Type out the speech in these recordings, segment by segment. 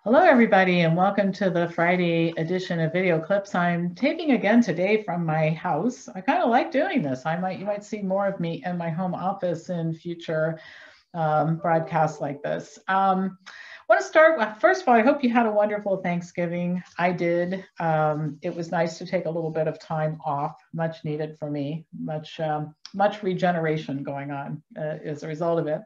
Hello, everybody, and welcome to the Friday edition of Video Clips. I'm taping again today from my house. I kind of like doing this. You might see more of me in my home office in future broadcasts like this. I want to start with, first of all, I hope you had a wonderful Thanksgiving. I did. It was nice to take a little bit of time off, much needed for me, much regeneration going on as a result of it.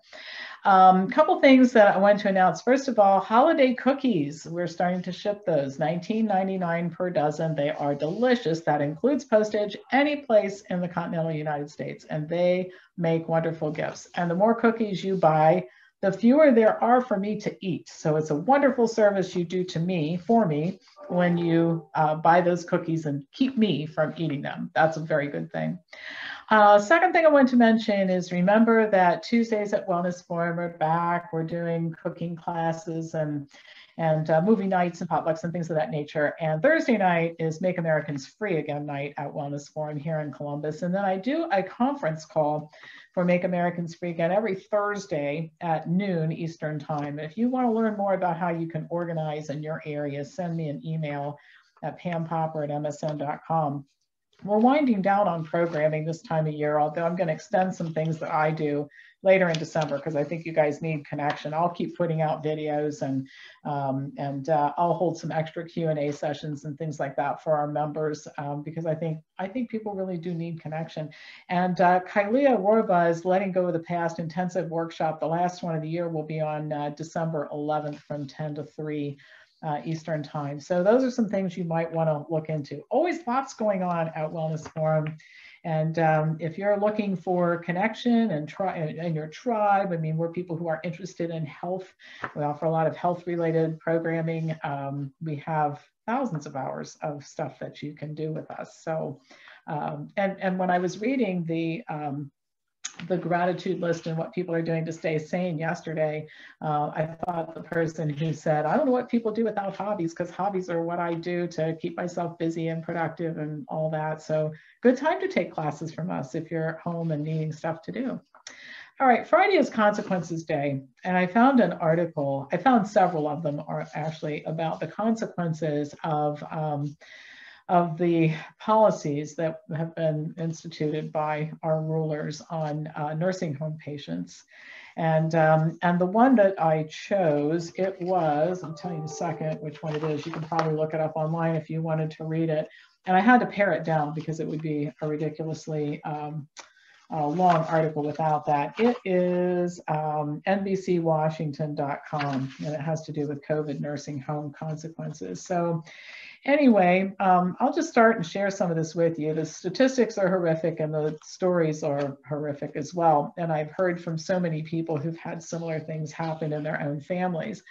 Couple things that I want to announce. First of all, holiday cookies. We're starting to ship those, $19.99 per dozen. They are delicious. That includes postage any place in the continental United States, and they make wonderful gifts. And the more cookies you buy, the fewer there are for me to eat. So it's a wonderful service you do to me, for me, when you buy those cookies and keep me from eating them. That's a very good thing. Second thing I want to mention is remember that Tuesdays at Wellness Forum are back. We're doing cooking classes and movie nights and potlucks and things of that nature. And Thursday night is Make Americans Free Again night at Wellness Forum here in Columbus. And then I do a conference call for Make Americans Free Again every Thursday at noon Eastern Time. If you want to learn more about how you can organize in your area, send me an email at pampopper@msn.com. We're winding down on programming this time of year, although I'm going to extend some things that I do later in December because I think you guys need connection. I'll keep putting out videos and I'll hold some extra Q&A sessions and things like that for our members because I think people really do need connection. And Kailia Warba is Letting Go of the Past intensive workshop. The last one of the year will be on December 11th from 10 to 3. Eastern Time. So those are some things you might want to look into. Always lots going on at Wellness Forum. And if you're looking for connection and your tribe, I mean, we're people who are interested in health. We offer a lot of health related programming. We have thousands of hours of stuff that you can do with us. So, and when I was reading the gratitude list and what people are doing to stay sane yesterday, I thought the person who said, I don't know what people do without hobbies, because hobbies are what I do to keep myself busy and productive and all that. So good time to take classes from us if you're at home and needing stuff to do. All right, Friday is Consequences Day, and I found an article, I found several of them are actually about the consequences of the policies that have been instituted by our rulers on nursing home patients. And the one that I chose, it was, I'll tell you in a second which one it is. You can probably look it up online if you wanted to read it. And I had to pare it down because it would be a ridiculously long article without that. It is NBCWashington.com, and it has to do with COVID nursing home consequences. So anyway, I'll just start and share some of this with you. The statistics are horrific and the stories are horrific as well. And I've heard from so many people who've had similar things happen in their own families.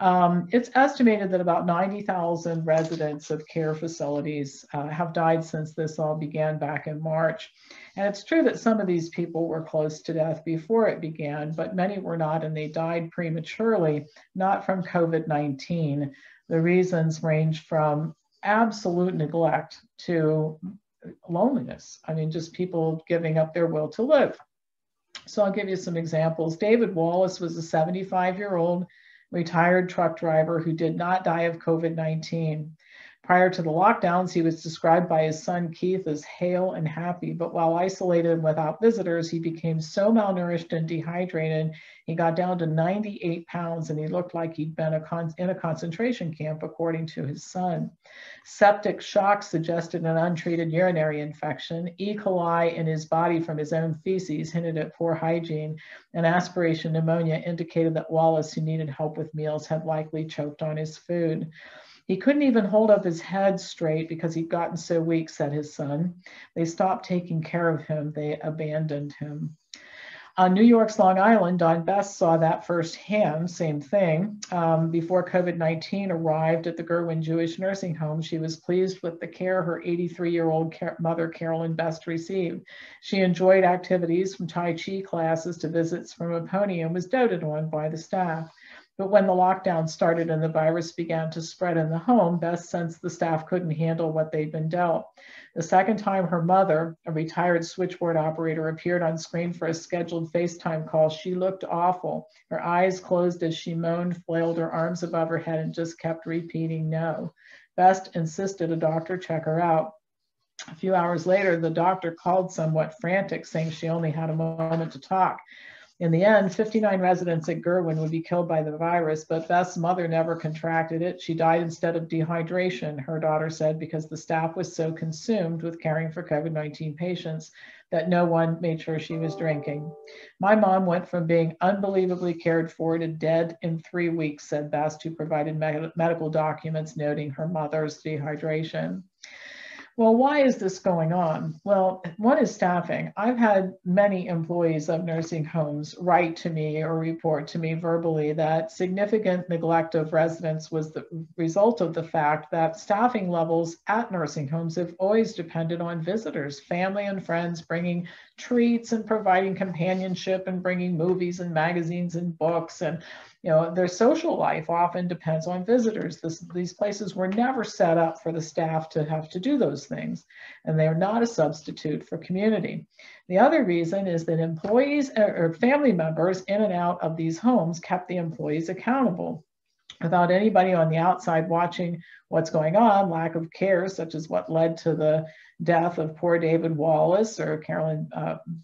It's estimated that about 90,000 residents of care facilities have died since this all began back in March. And it's true that some of these people were close to death before it began, but many were not, and they died prematurely, not from COVID-19. The reasons range from absolute neglect to loneliness. I mean, just people giving up their will to live. So I'll give you some examples. David Wallace was a 75-year-old retired truck driver who did not die of COVID-19. Prior to the lockdowns, he was described by his son Keith as hale and happy, but while isolated and without visitors, he became so malnourished and dehydrated, he got down to 98 pounds and he looked like he'd been in a concentration camp, according to his son. Septic shock suggested an untreated urinary infection. E. coli in his body from his own feces hinted at poor hygiene, and aspiration pneumonia indicated that Wallace, who needed help with meals, had likely choked on his food. He couldn't even hold up his head straight because he'd gotten so weak, said his son. They stopped taking care of him. They abandoned him. On New York's Long Island, Dawn Best saw that firsthand, same thing. Before COVID-19 arrived at the Gerwin Jewish Nursing Home, she was pleased with the care her 83-year-old mother, Carolyn Best, received. She enjoyed activities from Tai Chi classes to visits from a pony and was doted on by the staff. But when the lockdown started and the virus began to spread in the home, Beth sensed the staff couldn't handle what they'd been dealt. The second time her mother, a retired switchboard operator, appeared on screen for a scheduled FaceTime call, she looked awful. Her eyes closed as she moaned, flailed her arms above her head, and just kept repeating no. Beth insisted a doctor check her out. A few hours later, the doctor called somewhat frantic, saying she only had a moment to talk. In the end, 59 residents at Gerwin would be killed by the virus, but Beth's mother never contracted it. She died instead of dehydration, her daughter said, because the staff was so consumed with caring for COVID-19 patients that no one made sure she was drinking. My mom went from being unbelievably cared for to dead in 3 weeks, said Beth, who provided medical documents noting her mother's dehydration. Well, why is this going on? Well, one is staffing. I've had many employees of nursing homes write to me or report to me verbally that significant neglect of residents was the result of the fact that staffing levels at nursing homes have always depended on visitors, family and friends bringing treats and providing companionship and bringing movies and magazines and books, and their social life often depends on visitors. These places were never set up for the staff to have to do those things, and they are not a substitute for community. The other reason is that employees or family members in and out of these homes kept the employees accountable. Without anybody on the outside watching what's going on, lack of care, such as what led to the death of poor David Wallace or Carolyn,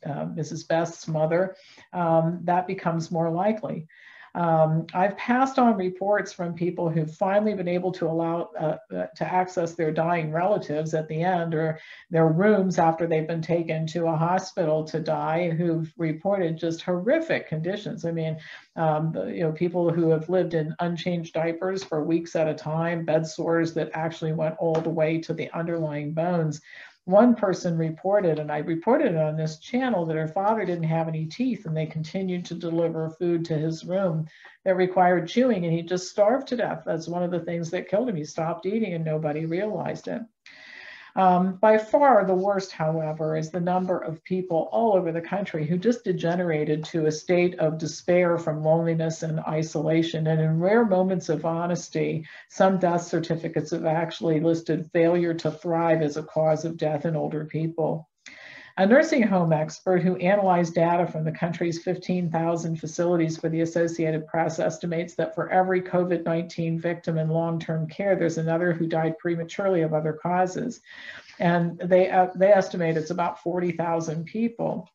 Mrs. Best's mother, that becomes more likely. I've passed on reports from people who've finally been able to allow to access their dying relatives at the end, or their rooms after they've been taken to a hospital to die, who've reported just horrific conditions. I mean, people who have lived in unchanged diapers for weeks at a time, bed sores that actually went all the way to the underlying bones. One person reported, and I reported it on this channel, that her father didn't have any teeth and they continued to deliver food to his room that required chewing, and he just starved to death. That's one of the things that killed him. He stopped eating and nobody realized it. By far the worst, however, is the number of people all over the country who just degenerated to a state of despair from loneliness and isolation. And in rare moments of honesty, some death certificates have actually listed failure to thrive as a cause of death in older people. A nursing home expert who analyzed data from the country's 15,000 facilities for the Associated Press estimates that for every COVID-19 victim in long-term care, there's another who died prematurely of other causes. And they estimate it's about 40,000 people.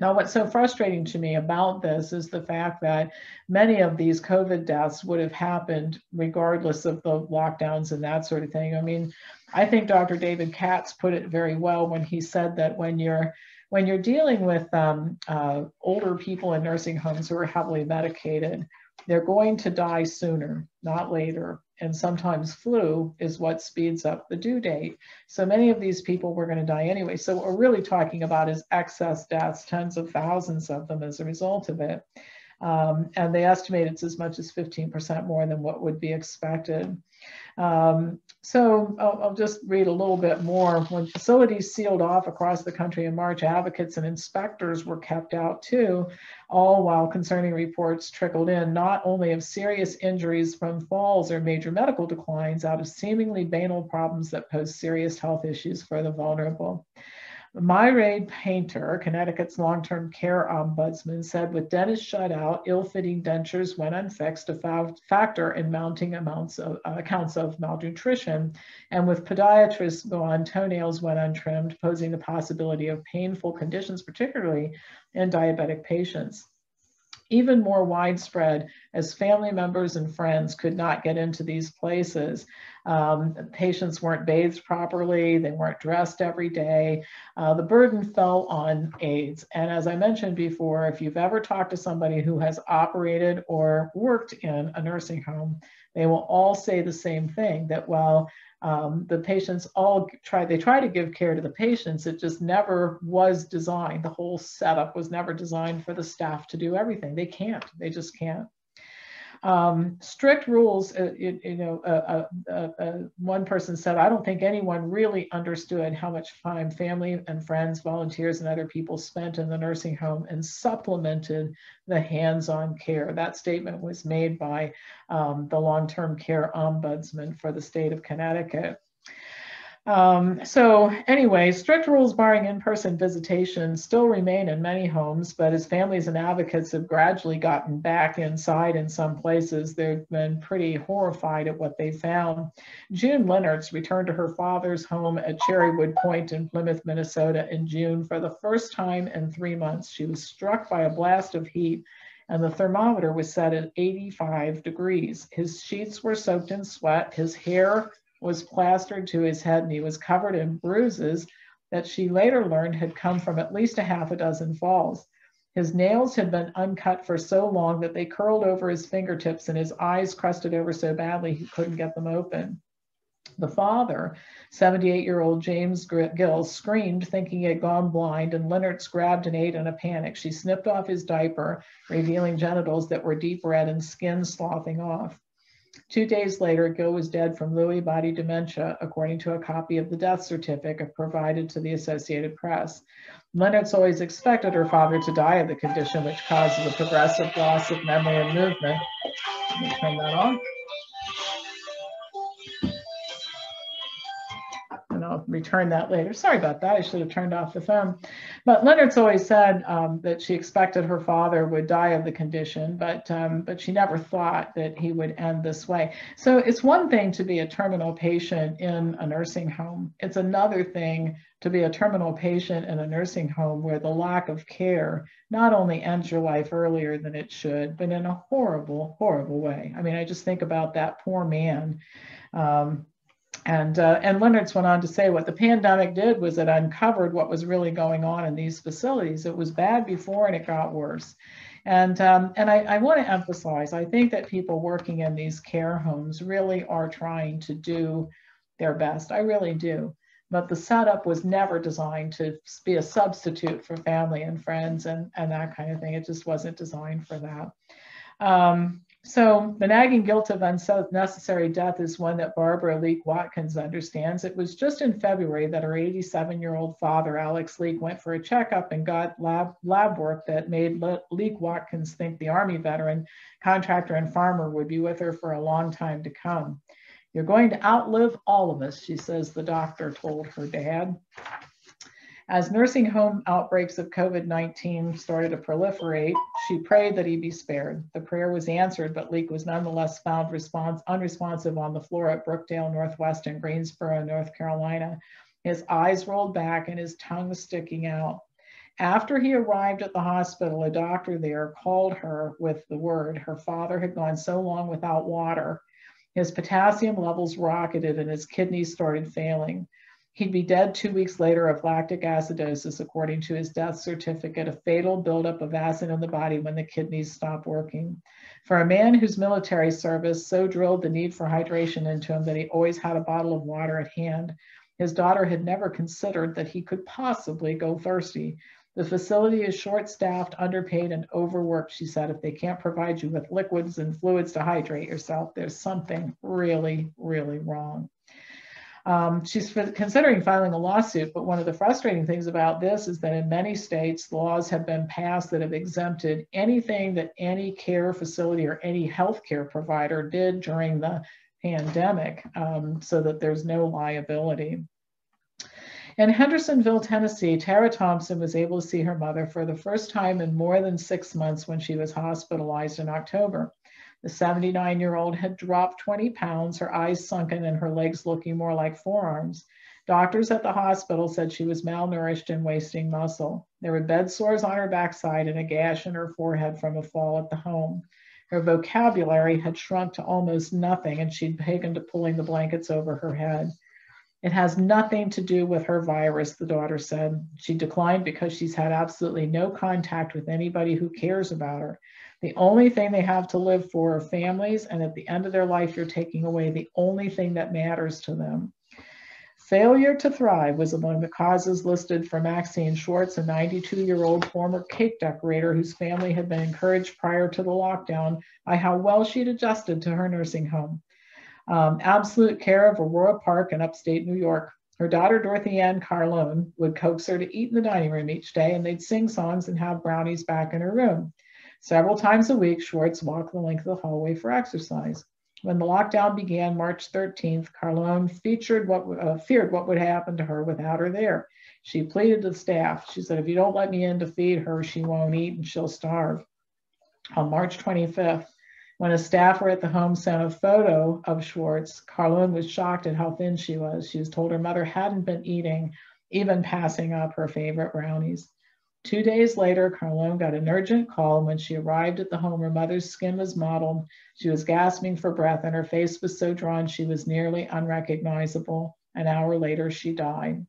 Now, what's so frustrating to me about this is the fact that many of these COVID deaths would have happened regardless of the lockdowns and that sort of thing. I mean, I think Dr. David Katz put it very well when he said that when you're dealing with older people in nursing homes who are heavily medicated, they're going to die sooner, not later. And sometimes flu is what speeds up the due date. So many of these people were going to die anyway. So what we're really talking about is excess deaths, tens of thousands of them as a result of it. And they estimate it's as much as 15% more than what would be expected. So I'll just read a little bit more. When facilities sealed off across the country in March, advocates and inspectors were kept out too, all while concerning reports trickled in, not only of serious injuries from falls or major medical declines out of seemingly banal problems that pose serious health issues for the vulnerable. Myraid Painter, Connecticut's long-term care ombudsman, said with dentists shut out, ill-fitting dentures went unfixed, a factor in mounting accounts of malnutrition, and with podiatrists gone, toenails went untrimmed, posing the possibility of painful conditions, particularly in diabetic patients. Even more widespread as family members and friends could not get into these places. Patients weren't bathed properly, they weren't dressed every day. The burden fell on aides. And as I mentioned before, if you've ever talked to somebody who has operated or worked in a nursing home, they will all say the same thing, that while the patients try to give care to the patients, it just never was designed. The whole setup was never designed for the staff to do everything. They just can't. Strict rules, one person said, I don't think anyone really understood how much time family and friends, volunteers, and other people spent in the nursing home and supplemented the hands-on care. That statement was made by the long-term care ombudsman for the state of Connecticut. So anyway, strict rules barring in-person visitation still remain in many homes, but as families and advocates have gradually gotten back inside in some places, they've been pretty horrified at what they found. June Leonards returned to her father's home at Cherrywood Point in Plymouth, Minnesota in June for the first time in 3 months. She was struck by a blast of heat and the thermometer was set at 85 degrees. His sheets were soaked in sweat, his hair was plastered to his head, and he was covered in bruises that she later learned had come from at least a half a dozen falls. His nails had been uncut for so long that they curled over his fingertips, and his eyes crusted over so badly he couldn't get them open. The father, 78-year-old James Gill, screamed thinking he had gone blind, and Leonards grabbed an aide in a panic. She snipped off his diaper, revealing genitals that were deep red and skin sloughing off. 2 days later, Gill was dead from Lewy body dementia, according to a copy of the death certificate provided to the Associated Press. Leonards always expected her father to die of the condition, which causes a progressive loss of memory and movement. Let me turn that on. And I'll return that later. Sorry about that. I should have turned off the phone. But Leonards always said that she expected her father would die of the condition, but she never thought that he would end this way. So it's one thing to be a terminal patient in a nursing home. It's another thing to be a terminal patient in a nursing home where the lack of care not only ends your life earlier than it should, but in a horrible, horrible way. I mean, I just think about that poor man. And Leonards went on to say what the pandemic did was it uncovered what was really going on in these facilities. It was bad before and it got worse. And I want to emphasize, I think that people working in these care homes really are trying to do their best. I really do. But the setup was never designed to be a substitute for family and friends and that kind of thing. It just wasn't designed for that. So the nagging guilt of unnecessary death is one that Barbara Leek Watkins understands. It was just in February that her 87-year-old father, Alex Leek, went for a checkup and got lab work that made Leek Watkins think the Army veteran, contractor, and farmer would be with her for a long time to come. You're going to outlive all of us, she says the doctor told her dad. As nursing home outbreaks of COVID-19 started to proliferate, she prayed that he be spared. The prayer was answered, but Leek was nonetheless found unresponsive on the floor at Brookdale Northwest in Greensboro, North Carolina. His eyes rolled back and his tongue was sticking out. After he arrived at the hospital, a doctor there called her with the word her father had gone so long without water. His potassium levels rocketed and his kidneys started failing. He'd be dead 2 weeks later of lactic acidosis, according to his death certificate, a fatal buildup of acid in the body when the kidneys stop working. For a man whose military service so drilled the need for hydration into him that he always had a bottle of water at hand, his daughter had never considered that he could possibly go thirsty. The facility is short-staffed, underpaid, and overworked, she said. If they can't provide you with liquids and fluids to hydrate yourself, there's something really, really wrong. She's considering filing a lawsuit, but one of the frustrating things about this is that in many states, laws have been passed that have exempted anything that any care facility or any healthcare provider did during the pandemic, so that there's no liability. In Hendersonville, Tennessee, Tara Thompson was able to see her mother for the first time in more than 6 months when she was hospitalized in October. The 79-year-old had dropped 20 pounds, her eyes sunken and her legs looking more like forearms. Doctors at the hospital said she was malnourished and wasting muscle. There were bed sores on her backside and a gash in her forehead from a fall at the home. Her vocabulary had shrunk to almost nothing and she'd taken to pulling the blankets over her head. It has nothing to do with her virus, the daughter said. She declined because she's had absolutely no contact with anybody who cares about her. The only thing they have to live for are families, and at the end of their life, you're taking away the only thing that matters to them. Failure to thrive was among the causes listed for Maxine Schwartz, a 92-year-old former cake decorator whose family had been encouraged prior to the lockdown by how well she'd adjusted to her nursing home. Absolute care of Aurora Park in upstate New York. Her daughter, Dorothy Ann Carlone, would coax her to eat in the dining room each day, and they'd sing songs and have brownies back in her room. Several times a week, Schwartz walked the length of the hallway for exercise. When the lockdown began March 13th, Carlone feared what would happen to her without her there. She pleaded to the staff. She said, if you don't let me in to feed her, she won't eat and she'll starve. On March 25th, when a staffer at the home sent a photo of Schwartz, Carlone was shocked at how thin she was. She was told her mother hadn't been eating, even passing up her favorite brownies. 2 days later, Carlone got an urgent call. When she arrived at the home, her mother's skin was mottled. She was gasping for breath, and her face was so drawn she was nearly unrecognizable. An hour later, she died.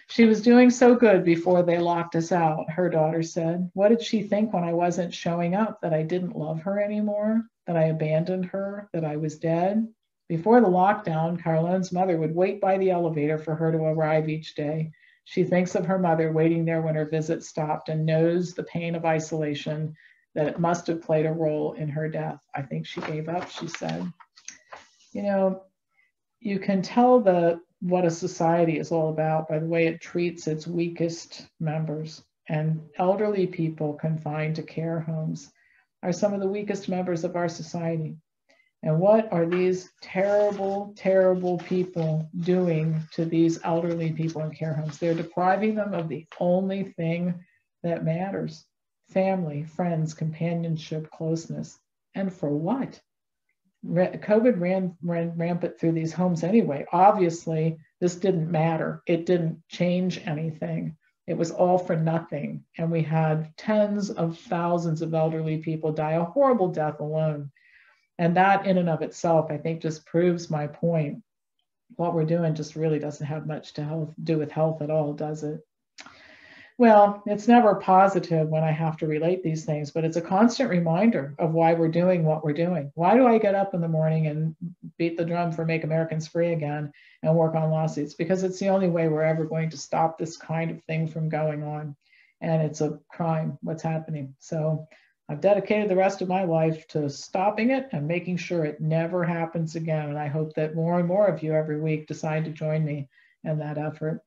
She was doing so good before they locked us out, her daughter said. What did she think when I wasn't showing up? That I didn't love her anymore? That I abandoned her? That I was dead? Before the lockdown, Carlone's mother would wait by the elevator for her to arrive each day. She thinks of her mother waiting there when her visit stopped and knows the pain of isolation, that it must have played a role in her death. I think she gave up, she said. You know, you can tell what a society is all about by the way it treats its weakest members. And elderly people confined to care homes are some of the weakest members of our society. And what are these terrible, terrible people doing to these elderly people in care homes? They're depriving them of the only thing that matters: family, friends, companionship, closeness. And for what? COVID ran rampant through these homes anyway. Obviously, this didn't matter. It didn't change anything. It was all for nothing. And we had tens of thousands of elderly people die a horrible death alone. And that in and of itself, I think, just proves my point. What we're doing just really doesn't have much to do with health at all, does it? Well, it's never positive when I have to relate these things, but it's a constant reminder of why we're doing what we're doing. Why do I get up in the morning and beat the drum for Make Americans Free again and work on lawsuits? Because it's the only way we're ever going to stop this kind of thing from going on. And it's a crime, what's happening. So I've dedicated the rest of my life to stopping it and making sure it never happens again. And I hope that more and more of you every week decide to join me in that effort.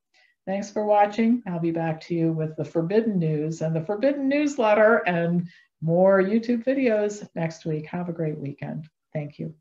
Thanks for watching. I'll be back to you with the Forbidden News and the Forbidden Newsletter and more YouTube videos next week. Have a great weekend. Thank you.